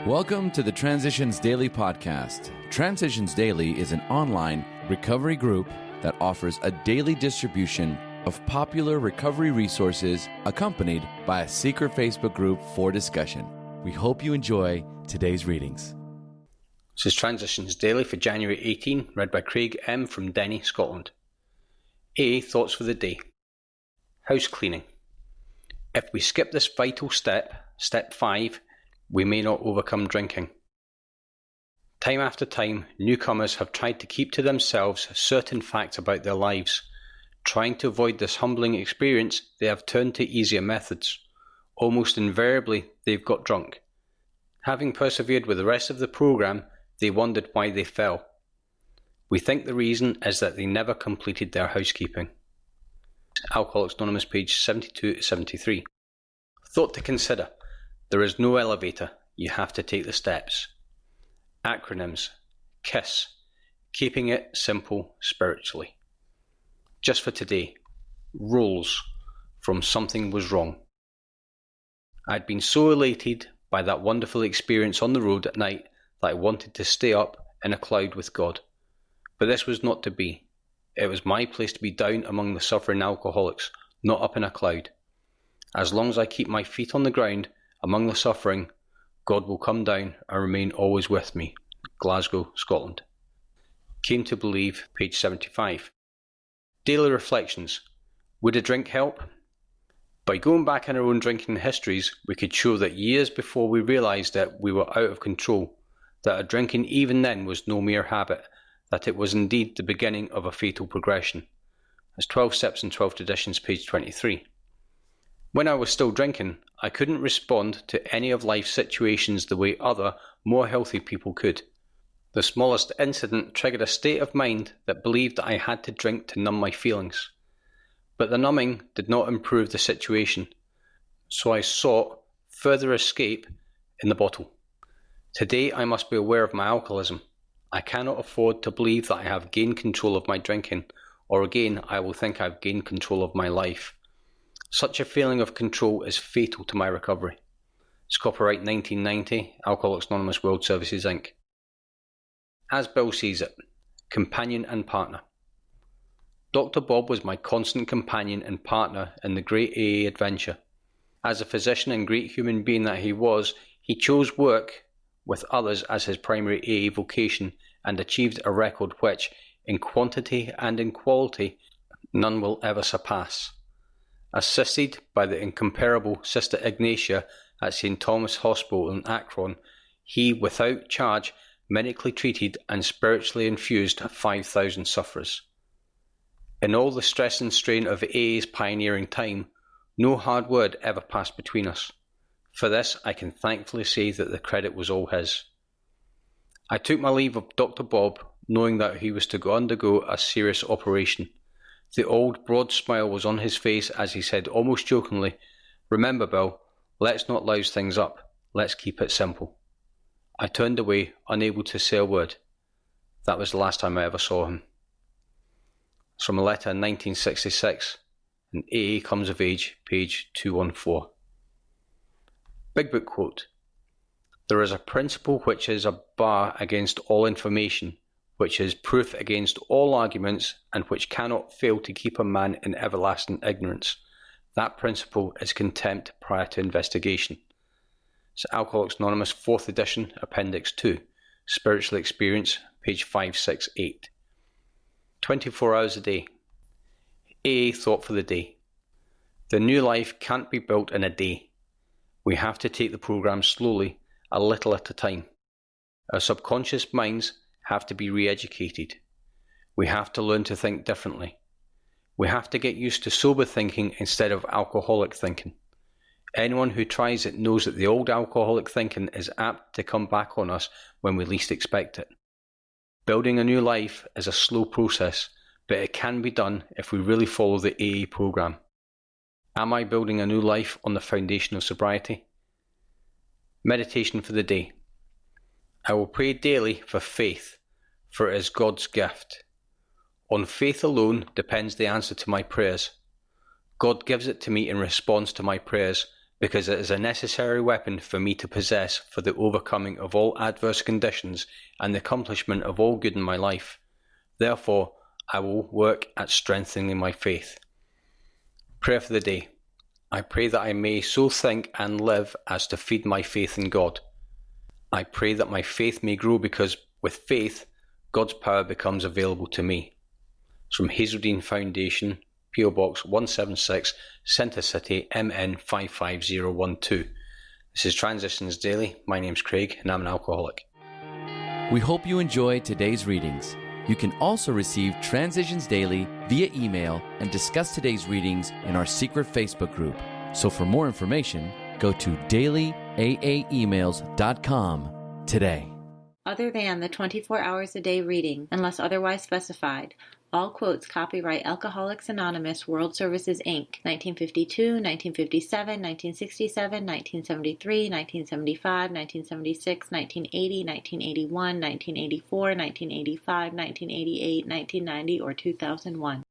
Welcome to the Transitions Daily podcast. Transitions Daily is an online recovery group that offers a daily distribution of popular recovery resources accompanied by a secret Facebook group for discussion. We hope you enjoy today's readings. This is Transitions Daily for January 18, read by Craig M. from Denny, Scotland. AA Thoughts for the Day. Housecleaning. If we skip this vital step, step 5, we may not overcome drinking. Time after time, newcomers have tried to keep to themselves certain facts about their lives. Trying to avoid this humbling experience, they have turned to easier methods. Almost invariably, they've got drunk. Having persevered with the rest of the program, they wondered why they fell. We think the reason is that they never completed their housekeeping. Alcoholics Anonymous, page 72-73. Thought to consider. There is no elevator, you have to take the steps. Acronyms. KISS. Keeping it simple spiritually. Just for today. Rules. From something was wrong. I'd been so elated by that wonderful experience on the road at night that I wanted to stay up in a cloud with God. But this was not to be. It was my place to be down among the suffering alcoholics, not up in a cloud. As long as I keep my feet on the ground, among the suffering, God will come down and remain always with me. Glasgow, Scotland. Came to believe, page 75. Daily reflections. Would a drink help? By going back in our own drinking histories, we could show that years before we realised that we were out of control, that our drinking even then was no mere habit, that it was indeed the beginning of a fatal progression. As 12 Steps and 12 Traditions, page 23. When I was still drinking, I couldn't respond to any of life's situations the way other, more healthy people could. The smallest incident triggered a state of mind that believed that I had to drink to numb my feelings. But the numbing did not improve the situation, so I sought further escape in the bottle. Today I must be aware of my alcoholism. I cannot afford to believe that I have gained control of my drinking, or again I will think I've gained control of my life. Such a feeling of control is fatal to my recovery. It's copyright 1990, Alcoholics Anonymous World Services Inc. As Bill sees it, companion and partner. Dr. Bob was my constant companion and partner in the great AA adventure. As a physician and great human being that he was, he chose work with others as his primary AA vocation and achieved a record which, in quantity and in quality, none will ever surpass. Assisted by the incomparable Sister Ignatia at St. Thomas Hospital in Akron, he, without charge, medically treated and spiritually infused 5,000 sufferers. In all the stress and strain of AA's pioneering time, no hard word ever passed between us. For this, I can thankfully say that the credit was all his. I took my leave of Dr. Bob, knowing that he was to undergo a serious operation. The old broad smile was on his face as he said almost jokingly, "Remember, Bill, let's not louse things up. Let's keep it simple." I turned away, unable to say a word. That was the last time I ever saw him. It's from a letter in 1966, and AA Comes of Age, page 214. Big Book quote. There is a principle which is a bar against all information, which is proof against all arguments, and which cannot fail to keep a man in everlasting ignorance. That principle is contempt prior to investigation. It's Alcoholics Anonymous 4th edition, Appendix 2, Spiritual Experience, page 568. 24 hours a day. AA Thought for the Day. The new life can't be built in a day. We have to take the program slowly, a little at a time. Our subconscious minds have to be re-educated. We have to learn to think differently. We have to get used to sober thinking instead of alcoholic thinking. Anyone who tries it knows that the old alcoholic thinking is apt to come back on us when we least expect it. Building a new life is a slow process, but it can be done if we really follow the AA program. Am I building a new life on the foundation of sobriety? Meditation for the day. I will pray daily for faith, for it is God's gift. On faith alone depends the answer to my prayers. God gives it to me in response to my prayers, because it is a necessary weapon for me to possess for the overcoming of all adverse conditions and the accomplishment of all good in my life. Therefore, I will work at strengthening my faith. Prayer for the day. I pray that I may so think and live as to feed my faith in God. I pray that my faith may grow because with faith, God's power becomes available to me. It's from Hazeldean Foundation, P.O. Box 176, Centre City, MN 55012. This is Transitions Daily. My name's Craig and I'm an alcoholic. We hope you enjoyed today's readings. You can also receive Transitions Daily via email and discuss today's readings in our secret Facebook group. So for more information, go to dailyaaemails.com today. Other than the 24 hours a day reading, unless otherwise specified, all quotes copyright Alcoholics Anonymous World Services, Inc., 1952, 1957, 1967, 1973, 1975, 1976, 1980, 1981, 1984, 1985, 1988, 1990, or 2001.